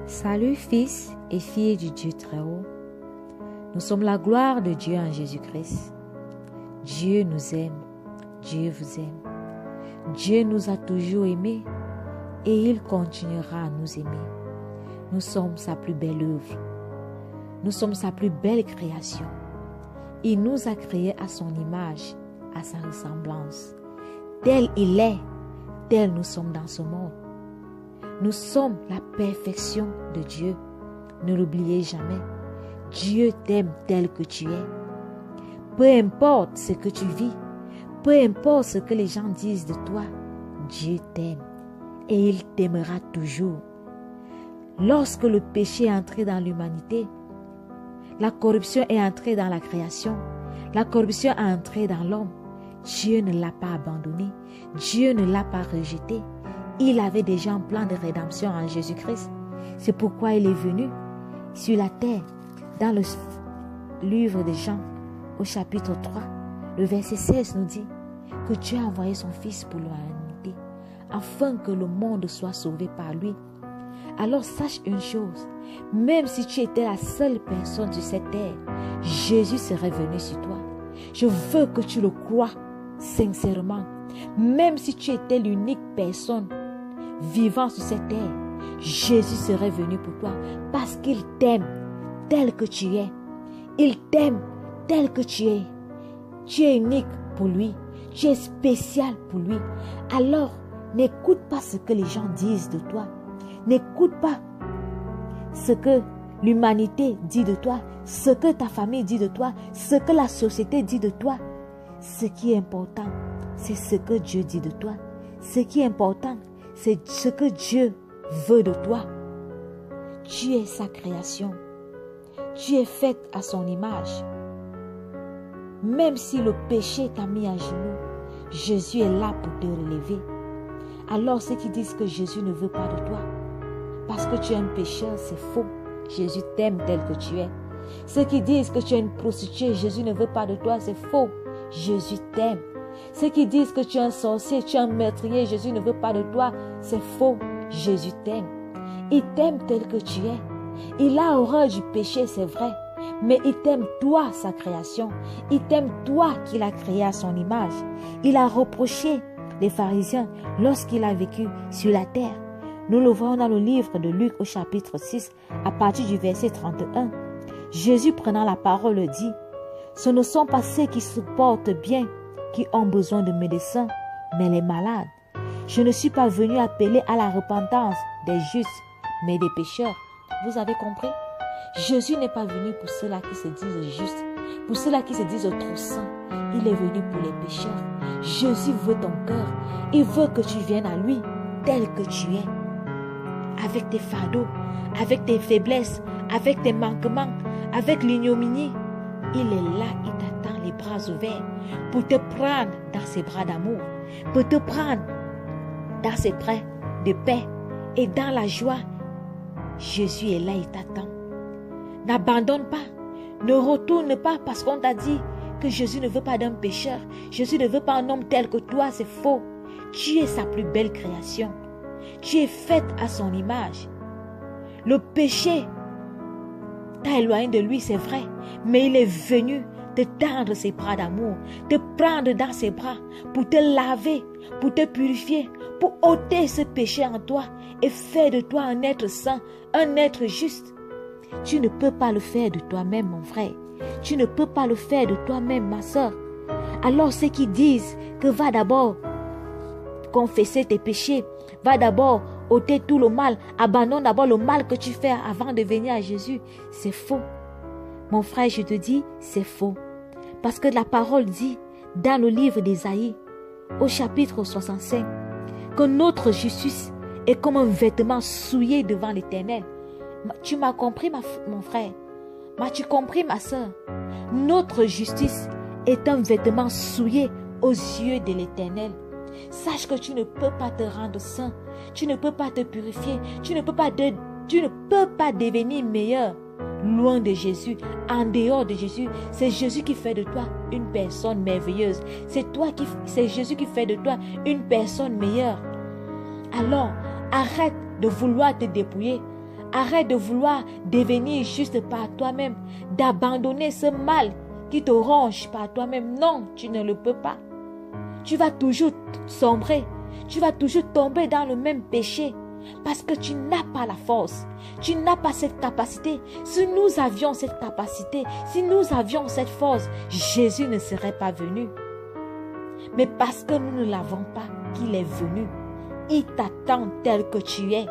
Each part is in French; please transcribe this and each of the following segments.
Salut fils et filles du Dieu très haut. Nous sommes la gloire de Dieu en Jésus-Christ. Dieu nous aime. Dieu vous aime. Dieu nous a toujours aimés et il continuera à nous aimer. Nous sommes sa plus belle œuvre. Nous sommes sa plus belle création. Il nous a créés à son image, à sa ressemblance. Tel il est, tel nous sommes dans ce monde. Nous sommes la perfection de Dieu. Ne l'oubliez jamais. Dieu t'aime tel que tu es. Peu importe ce que tu vis, peu importe ce que les gens disent de toi, Dieu t'aime et il t'aimera toujours. Lorsque le péché est entré dans l'humanité, la corruption est entrée dans la création, la corruption est entrée dans l'homme, Dieu ne l'a pas abandonné, Dieu ne l'a pas rejeté. Il avait déjà un plan de rédemption en Jésus-Christ. C'est pourquoi il est venu sur la terre. Dans le livre de Jean, au chapitre 3, le verset 16 nous dit que Dieu a envoyé son Fils pour l'humanité, afin que le monde soit sauvé par lui. Alors sache une chose, même si tu étais la seule personne sur cette terre, Jésus serait venu sur toi. Je veux que tu le crois sincèrement. Même si tu étais l'unique personne vivant sur cette terre, Jésus serait venu pour toi parce qu'il t'aime tel que tu es. Il t'aime tel que tu es. Tu es unique pour lui. Tu es spécial pour lui. Alors, n'écoute pas ce que les gens disent de toi. N'écoute pas ce que l'humanité dit de toi, ce que ta famille dit de toi, ce que la société dit de toi. Ce qui est important, c'est ce que Dieu dit de toi. Ce qui est important, c'est ce que Dieu veut de toi. Tu es sa création. Tu es faite à son image. Même si le péché t'a mis à genoux, Jésus est là pour te relever. Alors ceux qui disent que Jésus ne veut pas de toi, parce que tu es un pécheur, c'est faux. Jésus t'aime tel que tu es. Ceux qui disent que tu es une prostituée, Jésus ne veut pas de toi, c'est faux. Jésus t'aime. Ceux qui disent que tu es un sorcier, tu es un meurtrier, Jésus ne veut pas de toi, c'est faux. Jésus t'aime. Il t'aime tel que tu es. Il a horreur du péché, c'est vrai. Mais il t'aime toi, sa création. Il t'aime toi qu'il a créé à son image. Il a reproché les pharisiens lorsqu'il a vécu sur la terre. Nous le voyons dans le livre de Luc au chapitre 6, à partir du verset 31. Jésus prenant la parole dit: ce ne sont pas ceux qui se portent bien qui ont besoin de médecins, mais les malades. Je ne suis pas venu appeler à la repentance des justes, mais des pécheurs. Vous avez compris? Jésus n'est pas venu pour ceux-là qui se disent justes, pour ceux-là qui se disent trop saints. Il est venu pour les pécheurs. Jésus veut ton cœur. Il veut que tu viennes à lui tel que tu es. Avec tes fardeaux, avec tes faiblesses, avec tes manquements, avec l'ignominie. Il est là, il t'attend les bras ouverts pour te prendre dans ses bras d'amour, pour te prendre dans ses bras de paix et dans la joie. Jésus est là, il t'attend. N'abandonne pas, ne retourne pas parce qu'on t'a dit que Jésus ne veut pas d'un pécheur. Jésus ne veut pas un homme tel que toi, c'est faux. Tu es sa plus belle création. Tu es faite à son image. Le péché t'a éloigné de lui, c'est vrai, mais il est venu te tendre ses bras d'amour, te prendre dans ses bras pour te laver, pour te purifier, pour ôter ce péché en toi et faire de toi un être saint, un être juste. Tu ne peux pas le faire de toi-même, mon frère. Tu ne peux pas le faire de toi-même, ma soeur. Alors ceux qui disent que va d'abord confesser tes péchés, va d'abord ôter tout le mal, abandonne d'abord le mal que tu fais avant de venir à Jésus, c'est faux. Mon frère, je te dis, c'est faux. Parce que la parole dit dans le livre d'Ésaïe, au chapitre 65, que notre justice est comme un vêtement souillé devant l'Éternel. Tu m'as compris, mon frère? M'as-tu compris, ma soeur? Notre justice est un vêtement souillé aux yeux de l'Éternel. Sache que tu ne peux pas te rendre saint, tu ne peux pas te purifier, tu ne peux pas devenir meilleur loin de Jésus, en dehors de Jésus. C'est Jésus qui fait de toi une personne merveilleuse. C'est Jésus qui fait de toi une personne meilleure. Alors, arrête de vouloir te dépouiller. Arrête de vouloir devenir juste par toi-même, d'abandonner ce mal qui te ronge par toi-même. Non, tu ne le peux pas. Tu vas toujours sombrer. Tu vas toujours tomber dans le même péché. Parce que tu n'as pas la force. Tu n'as pas cette capacité. Si nous avions cette capacité, si nous avions cette force, Jésus ne serait pas venu. Mais parce que nous ne l'avons pas, qu'il est venu. Il t'attend tel que tu es.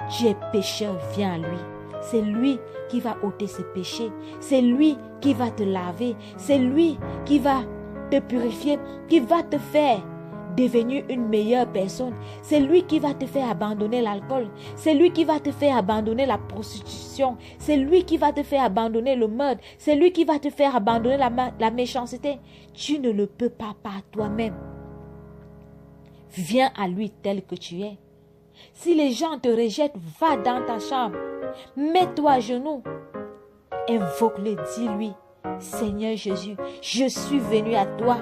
Tu es pécheur, viens à lui. C'est lui qui va ôter ses péchés. C'est lui qui va te laver. C'est lui qui va te purifier, qui va te faire devenir une meilleure personne. C'est lui qui va te faire abandonner l'alcool. C'est lui qui va te faire abandonner la prostitution. C'est lui qui va te faire abandonner le meurtre. C'est lui qui va te faire abandonner la méchanceté. Tu ne le peux pas par toi-même. Viens à lui tel que tu es. Si les gens te rejettent, va dans ta chambre. Mets-toi à genoux. Invoque-le, dis-lui: Seigneur Jésus, je suis venu à toi.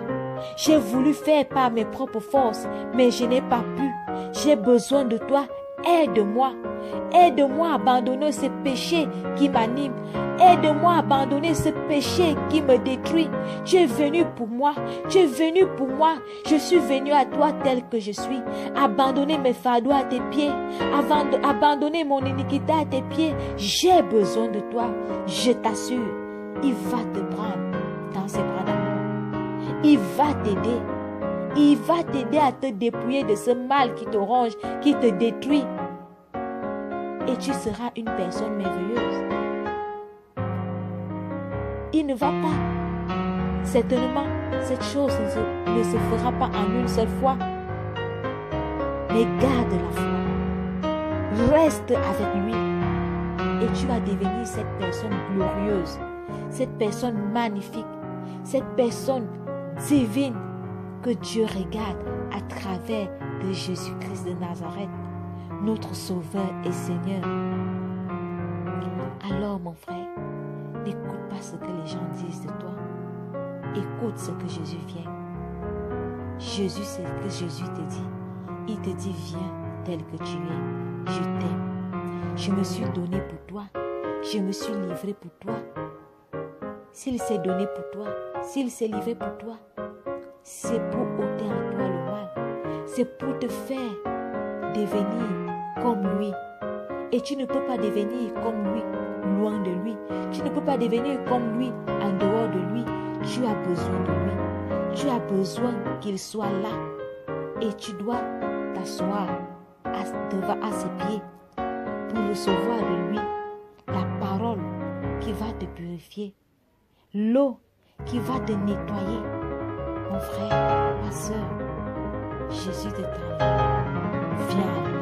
J'ai voulu faire par mes propres forces, mais je n'ai pas pu. J'ai besoin de toi. Aide-moi. Aide-moi à abandonner ce péché qui m'anime. Aide-moi à abandonner ce péché qui me détruit. Tu es venu pour moi. Tu es venu pour moi. Je suis venu à toi tel que je suis. Abandonner mes fardeaux à tes pieds. Abandonner mon iniquité à tes pieds. J'ai besoin de toi. Je t'assure, il va te prendre dans ses bras d'amour. Il va t'aider. Il va t'aider à te dépouiller de ce mal qui te ronge, qui te détruit. Et tu seras une personne merveilleuse. Il ne va pas. Certainement, cette chose ne se fera pas en une seule fois. Mais garde la foi. Reste avec lui. Et tu vas devenir cette personne glorieuse. Cette personne magnifique. Cette personne divine que Dieu regarde à travers de Jésus-Christ de Nazareth, notre Sauveur et Seigneur. Alors mon frère, n'écoute pas ce que les gens disent de toi. Écoute ce que Jésus vient. Jésus, c'est ce que Jésus te dit. Il te dit: viens tel que tu es. Je t'aime. Je me suis donné pour toi. Je me suis livré pour toi. S'il s'est donné pour toi, s'il s'est livré pour toi, c'est pour ôter en toi le mal. C'est pour te faire devenir comme lui. Et tu ne peux pas devenir comme lui, loin de lui. Tu ne peux pas devenir comme lui, en dehors de lui. Tu as besoin de lui. Tu as besoin qu'il soit là. Et tu dois t'asseoir à ses pieds pour recevoir de lui la parole qui va te purifier. L'eau qui va te nettoyer. Mon frère, ma soeur, Jésus te tend. Viens.